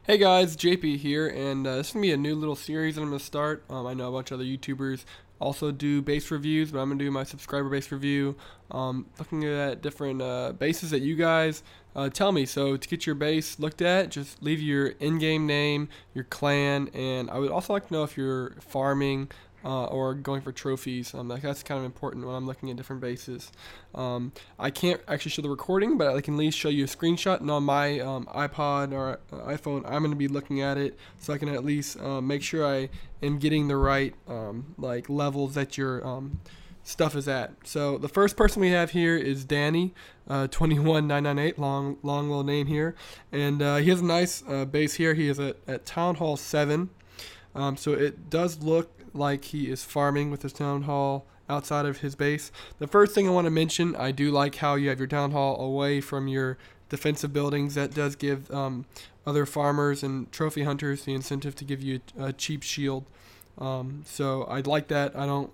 Hey guys, JP here, and this is going to be a new little series that I'm going to start. I know a bunch of other YouTubers also do base reviews, but I'm going to do my subscriber base review, looking at different bases that you guys tell me. So to get your base looked at, just leave your in-game name, your clan, and I would also like to know if you're farming or going for trophies. That's kind of important when I'm looking at different bases. I can't actually show the recording, but I can at least show you a screenshot. And on my iPod or iPhone, I'm going to be looking at it, so I can at least make sure I am getting the right like levels that your stuff is at. So the first person we have here is Danny, 21998, long little name here, and he has a nice base here. He is at Town Hall 7. So it does look like he is farming with his town hall outside of his base. The first thing I want to mention, I do like how you have your town hall away from your defensive buildings. That does give other farmers and trophy hunters the incentive to give you a cheap shield. So I like that. I'm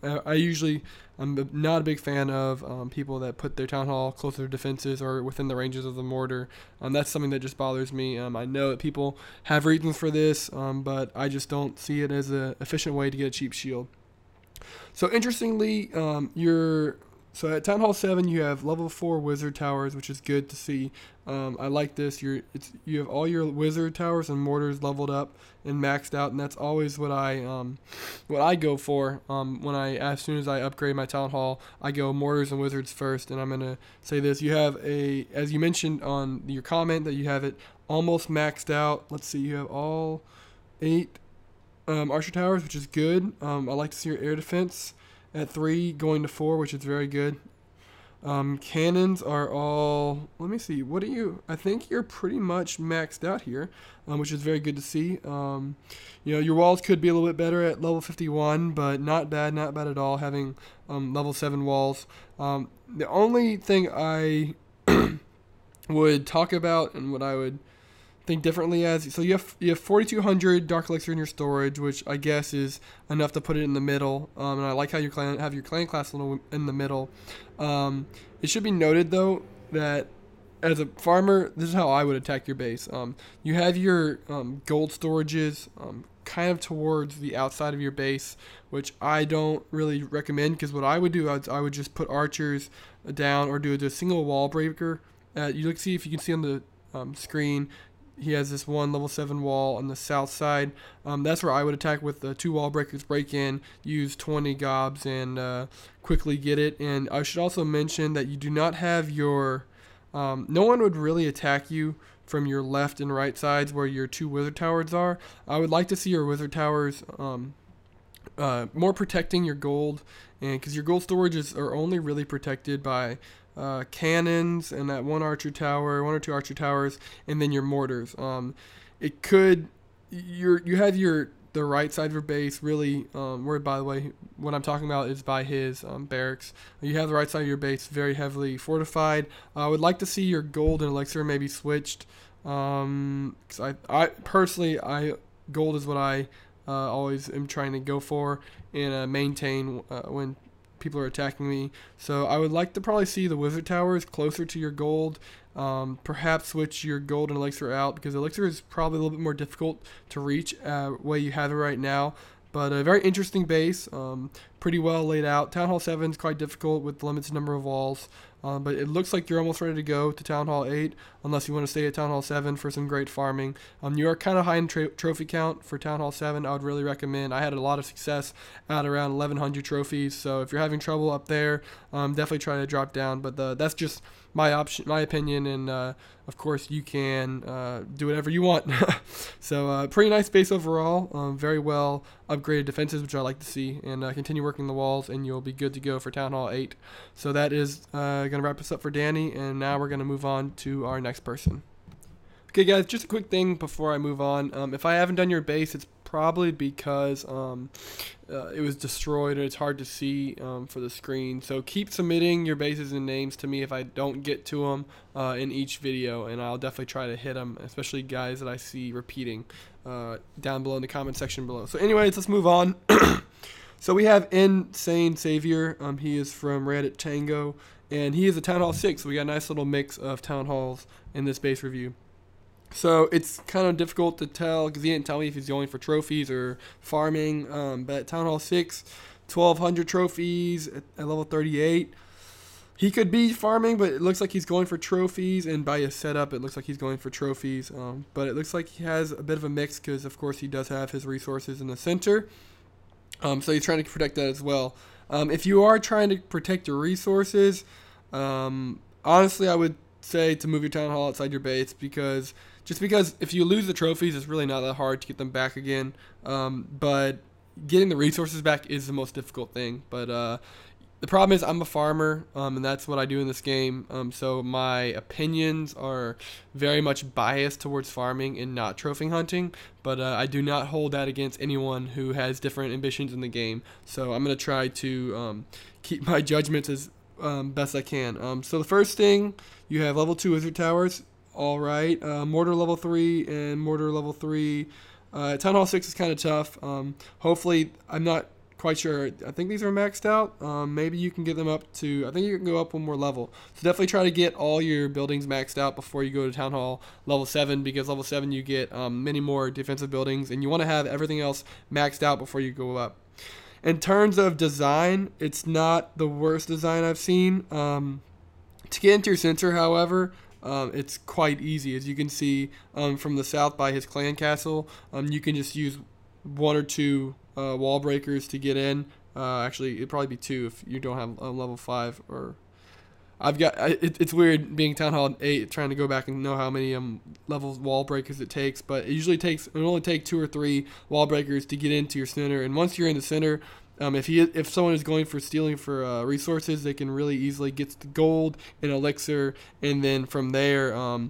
not a big fan of people that put their town hall closer to defenses or within the ranges of the mortar. That's something that just bothers me. I know that people have reasons for this, but I just don't see it as an efficient way to get a cheap shield. So interestingly, so at Town Hall 7, you have level 4 wizard towers, which is good to see. I like this. You have all your wizard towers and mortars leveled up and maxed out, and that's always what I go for. As soon as I upgrade my Town Hall, I go mortars and wizards first. And I'm gonna say this: you have as you mentioned on your comment, that you have it almost maxed out. Let's see, you have all 8 archer towers, which is good. I like to see your air defense at 3 going to 4, which is very good. Cannons are all, let me see, I think you're pretty much maxed out here, which is very good to see. Your walls could be a little bit better at level 51, but not bad at all, having level 7 walls. The only thing I would talk about, and what I would think differently as, so you have 4,200 dark elixir in your storage, which I guess is enough to put it in the middle. And I like how your clan class in the middle. It should be noted though that as a farmer, this is how I would attack your base. You have your gold storages kind of towards the outside of your base, which I don't really recommend, because what I would do, I would just put archers down or do a single wall breaker. You see, if you can see on the screen, he has this one level 7 wall on the south side. That's where I would attack with the 2 wall breakers, break in, use 20 gobs, and quickly get it. And I should also mention that you do not have your... no one would really attack you from your left and right sides where your 2 wizard towers are. I would like to see your wizard towers more protecting your gold, and because your gold storages are only really protected by cannons and that one or 2 archer towers, and then your mortars. You have the right side of your base really, where, by the way, what I'm talking about is by his barracks. You have the right side of your base very heavily fortified. I would like to see your gold and elixir maybe switched, because I personally, gold is what I always am trying to go for and maintain when people are attacking me. So I would like to probably see the wizard towers closer to your gold. Perhaps switch your gold and elixir out, because elixir is probably a little bit more difficult to reach way you have it right now. But a very interesting base, pretty well laid out. Town Hall 7 is quite difficult with the limited number of walls, but it looks like you're almost ready to go to Town Hall 8, unless you want to stay at Town Hall 7 for some great farming. You are kind of high in trophy count for Town Hall 7. I would really recommend. I had a lot of success at around 1,100 trophies, so if you're having trouble up there, definitely try to drop down. But that's just my opinion, and of course you can do whatever you want. So pretty nice base overall, very well upgraded defenses, which I like to see, and continue working the walls, and you'll be good to go for Town Hall 8. So that is going to wrap us up for Danny, and now we're going to move on to our next person. Okay guys, just a quick thing before I move on. If I haven't done your base, it's probably because it was destroyed and it's hard to see for the screen. So keep submitting your bases and names to me if I don't get to them in each video, and I'll definitely try to hit them, especially guys that I see repeating down below in the comment section below. So anyways, let's move on. So we have Insane Savior. He is from Reddit Tango, and he is a Town Hall 6. So we got a nice little mix of Town Halls in this base review. So it's kind of difficult to tell because he didn't tell me if he's going for trophies or farming. But at Town Hall 6, 1,200 trophies at level 38. He could be farming, but it looks like he's going for trophies. And by his setup, it looks like he's going for trophies. But it looks like he has a bit of a mix because, of course, he does have his resources in the center. So he's trying to protect that as well. If you are trying to protect your resources, honestly, I would say to move your town hall outside your base because if you lose the trophies, it's really not that hard to get them back again. But getting the resources back is the most difficult thing. But the problem is I'm a farmer, and that's what I do in this game. So my opinions are very much biased towards farming and not trophy hunting. But I do not hold that against anyone who has different ambitions in the game. So I'm going to try to keep my judgments as best I can. So the first thing, you have level 2 wizard towers. All right. Mortar level 3 and mortar level 3. Town Hall 6 is kind of tough. Hopefully, I'm not quite sure. I think these are maxed out. Maybe you can get them up to, I think you can go up one more level. So definitely try to get all your buildings maxed out before you go to Town Hall level 7, because level 7 you get many more defensive buildings, and you want to have everything else maxed out before you go up. In terms of design, it's not the worst design I've seen. To get into your center, however, it's quite easy. As you can see from the south by his clan castle, you can just use one or two wall breakers to get in. Actually, it'd probably be 2 if you don't have level 5. Or it's weird being Town Hall 8 trying to go back and know how many levels wall breakers it takes, but it only take 2 or 3 wall breakers to get into your center. And once you're in the center, if someone is going for stealing for resources, they can really easily get the gold and elixir, and then from there,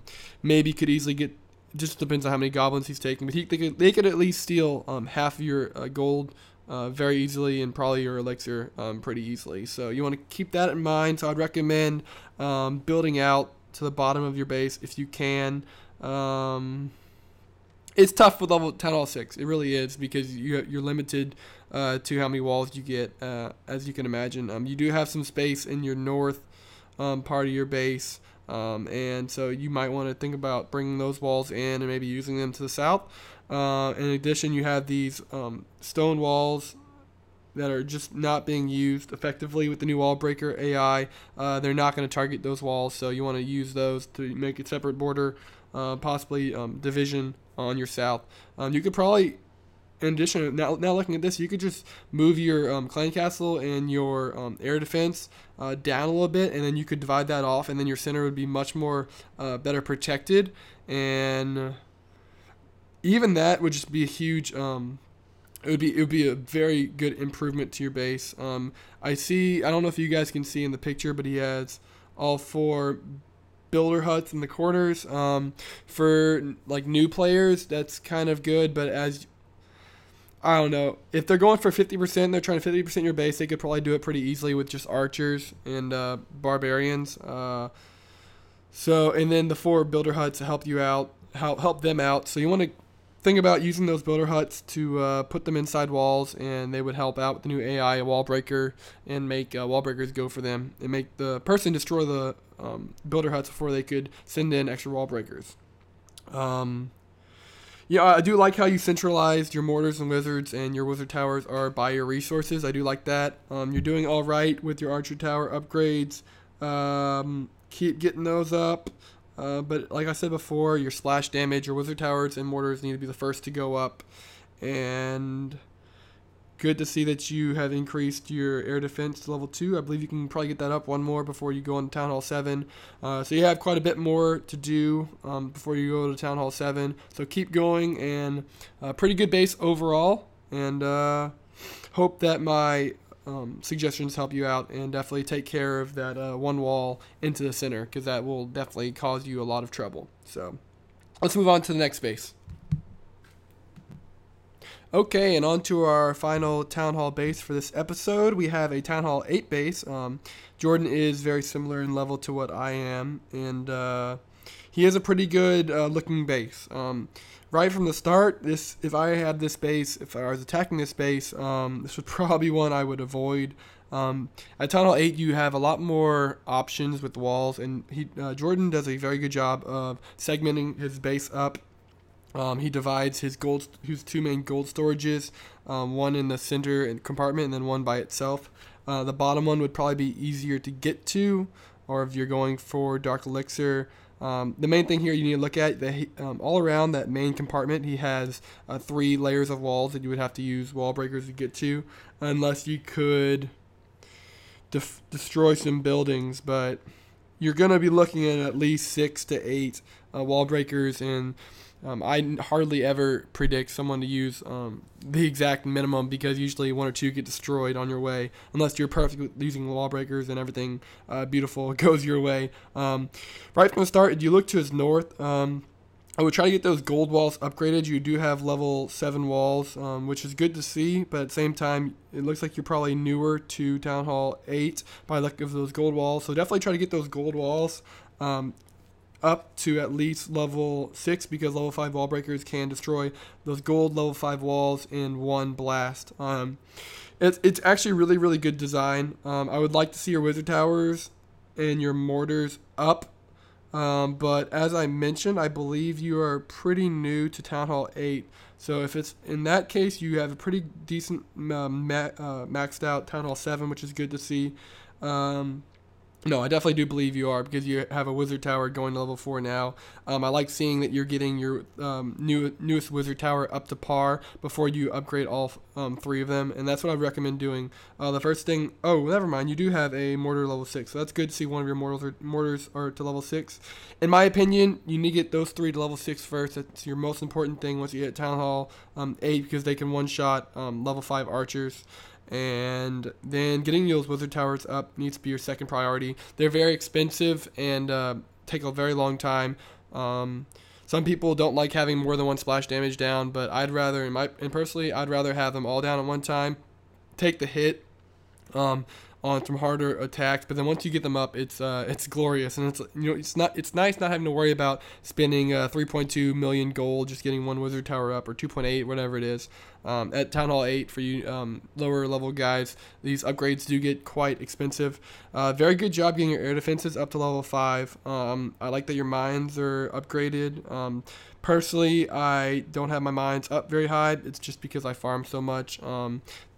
maybe could easily get. Just depends on how many goblins he's taking, but they could at least steal half of your gold very easily, and probably your elixir pretty easily. So you want to keep that in mind. So I'd recommend building out to the bottom of your base if you can. It's tough with level Town Hall 6. It really is, because you're limited to how many walls you get, as you can imagine. You do have some space in your north part of your base, and so you might want to think about bringing those walls in and maybe using them to the south. In addition, you have these stone walls that are just not being used effectively with the new wall breaker AI. They're not going to target those walls, so you want to use those to make a separate border, possibly division on your south. You could probably, in addition, now looking at this, you could just move your clan castle and your air defense down a little bit, and then you could divide that off, and then your center would be much more better protected, and even that would just be a huge. It would be a very good improvement to your base. I don't know if you guys can see in the picture, but he has all 4 builder huts in the corners. For like new players, that's kind of good, but I don't know, if they're going for 50%, they're trying to 50% your base, they could probably do it pretty easily with just archers and barbarians. And then the 4 builder huts to help you out, help them out. So you want to think about using those builder huts to put them inside walls, and they would help out with the new AI wall breaker and make wall breakers go for them and make the person destroy the builder huts before they could send in extra wall breakers. Yeah, I do like how you centralized your mortars and wizards, and your wizard towers are by your resources. I do like that. You're doing all right with your archer tower upgrades. Keep getting those up. But like I said before, your splash damage, your wizard towers and mortars need to be the first to go up. And good to see that you have increased your air defense to level 2. I believe you can probably get that up one more before you go on Town Hall 7. So you have quite a bit more to do before you go to Town Hall 7. So keep going, and pretty good base overall. And hope that my suggestions help you out, and definitely take care of that one wall into the center, because that will definitely cause you a lot of trouble. So let's move on to the next base. Okay, and on to our final Town Hall base for this episode. We have a Town Hall 8 base. Jordan is very similar in level to what I am, and he has a pretty good looking base. Right from the start, if I had this base, if I was attacking this base, this would probably be one I would avoid. At Town Hall 8, you have a lot more options with the walls, and Jordan does a very good job of segmenting his base up. He divides his two main gold storages, one in the center compartment and then one by itself. The bottom one would probably be easier to get to, or if you're going for Dark Elixir. The main thing here you need to look at, all around that main compartment, he has 3 layers of walls that you would have to use wall breakers to get to, unless you could destroy some buildings, but you're going to be looking at least 6 to 8 wall breakers, and I hardly ever predict someone to use the exact minimum, because usually 1 or 2 get destroyed on your way, unless you're perfect with using wall breakers and everything beautiful goes your way. Right from the start, if you look to his north, I would try to get those gold walls upgraded. You do have level 7 walls, which is good to see, but at the same time, it looks like you're probably newer to Town Hall 8 by the look of those gold walls. So definitely try to get those gold walls up to at least level 6, because level 5 wall breakers can destroy those gold level 5 walls in one blast. It's actually really, really good design. I would like to see your wizard towers and your mortars up. But as I mentioned, I believe you are pretty new to Town Hall 8. So if it's in that case, you have a pretty decent maxed out Town Hall 7, which is good to see. No, I definitely do believe you are, because you have a wizard tower going to level 4 now. I like seeing that you're getting your newest wizard tower up to par before you upgrade all 3 of them, and that's what I recommend doing. The first thing, oh, never mind, you do have a mortar level 6, so that's good to see one of your mortars are to level 6. In my opinion, you need to get those 3 to level 6 first. That's your most important thing once you hit Town Hall 8, because they can one-shot level 5 archers. And then getting those wizard towers up needs to be your second priority. They're very expensive and take a very long time. Some people don't like having more than 1 splash damage down, but I'd rather, personally, I'd rather have them all down at one time, take the hit on some harder attacks. But then once you get them up, it's glorious, and it's nice not having to worry about spending 3.2 million gold just getting 1 wizard tower up, or 2.8, whatever it is. At Town Hall 8, for you lower level guys, these upgrades do get quite expensive. Very good job getting your air defenses up to level 5. I like that your mines are upgraded. Personally, I don't have my mines up very high. It's just because I farm so much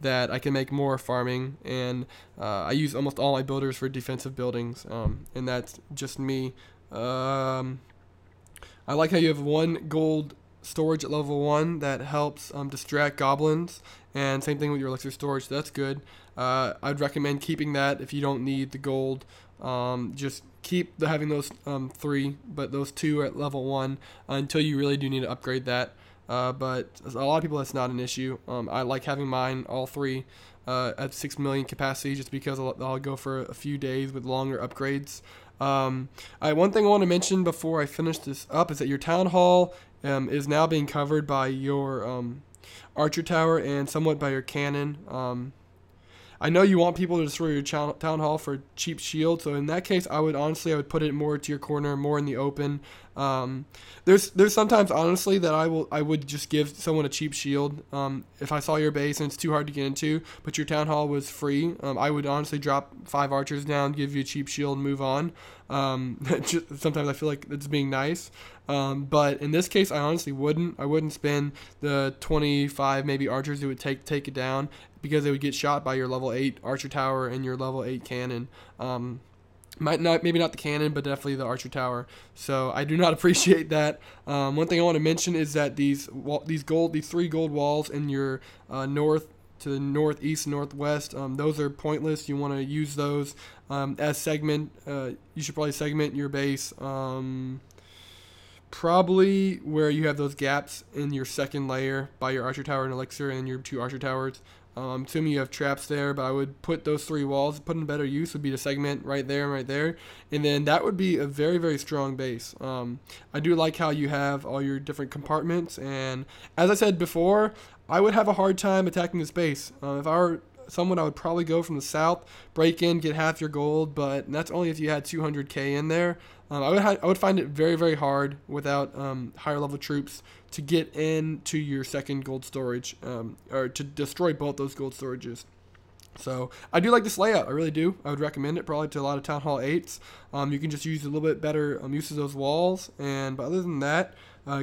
that I can make more farming, and I use almost all my builders for defensive buildings, and that's just me. I like how you have 1 gold storage at level 1 that helps distract goblins, and same thing with your elixir storage, so that's good. I'd recommend keeping that if you don't need the gold. Just keep having those 3, but those 2 are at level 1 until you really do need to upgrade that. But a lot of people, that's not an issue. I like having mine all 3 at 6 million capacity, just because I'll go for a few days with longer upgrades. One thing I want to mention before I finish this up is that your Town Hall is now being covered by your archer tower and somewhat by your cannon. I know you want people to destroy your Town Hall for cheap shield, so in that case, I would put it more to your corner, more in the open. There's sometimes, honestly, that I would just give someone a cheap shield. If I saw your base and it's too hard to get into, but your Town Hall was free, I would honestly drop 5 archers down, give you a cheap shield, and move on. Sometimes I feel like it's being nice. But in this case, I honestly wouldn't. I wouldn't spend the 25 maybe archers it would take it down, because they would get shot by your level 8 archer tower and your level 8 cannon. Maybe not the cannon, but definitely the archer tower. So I do not appreciate that. One thing I want to mention is that these 3 gold walls in your north to the northeast, northwest, those are pointless. You want to use those as segment. You should probably segment your base. Probably where you have those gaps in your second layer by your archer tower and elixir and your 2 archer towers. I'm assuming you have traps there, but I would put those 3 walls, put in better use would be to segment right there and right there, and then that would be a very, very strong base. I do like how you have all your different compartments, and as I said before, I would have a hard time attacking this base. If I were someone, I would probably go from the south, break in, get half your gold, but that's only if you had 200k in there. I would find it very, very hard without higher level troops to get into your second gold storage, or to destroy both those gold storages. So I do like this layout. I really do. I would recommend it probably to a lot of Town Hall 8s. You can just use a little bit better use of those walls. But other than that,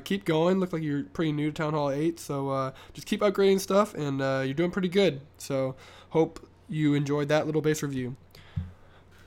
keep going. Look like you're pretty new to Town Hall 8. So just keep upgrading stuff, and you're doing pretty good. So hope you enjoyed that little base review.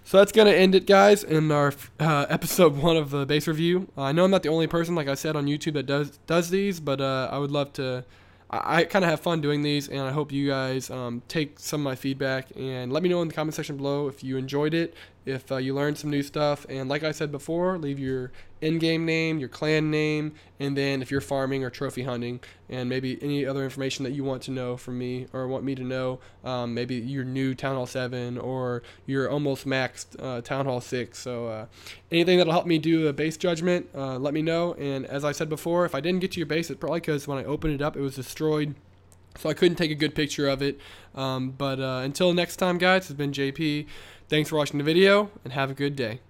So that's going to end it, guys, in our episode 1 of the base review. I know I'm not the only person, like I said, on YouTube that does these, but I would love to. I kind of have fun doing these, and I hope you guys take some of my feedback and let me know in the comment section below if you enjoyed it, if you learned some new stuff. And like I said before, leave your in-game name, your clan name, and then if you're farming or trophy hunting, and maybe any other information that you want to know from me or want me to know. Maybe you're new Town Hall 7 or you're almost maxed Town Hall 6. So anything that'll help me do a base judgment, let me know. And as I said before, if I didn't get to your base, it's probably because when I opened it up, it was destroyed. So I couldn't take a good picture of it. But until next time, guys, it's been JP. Thanks for watching the video, and have a good day.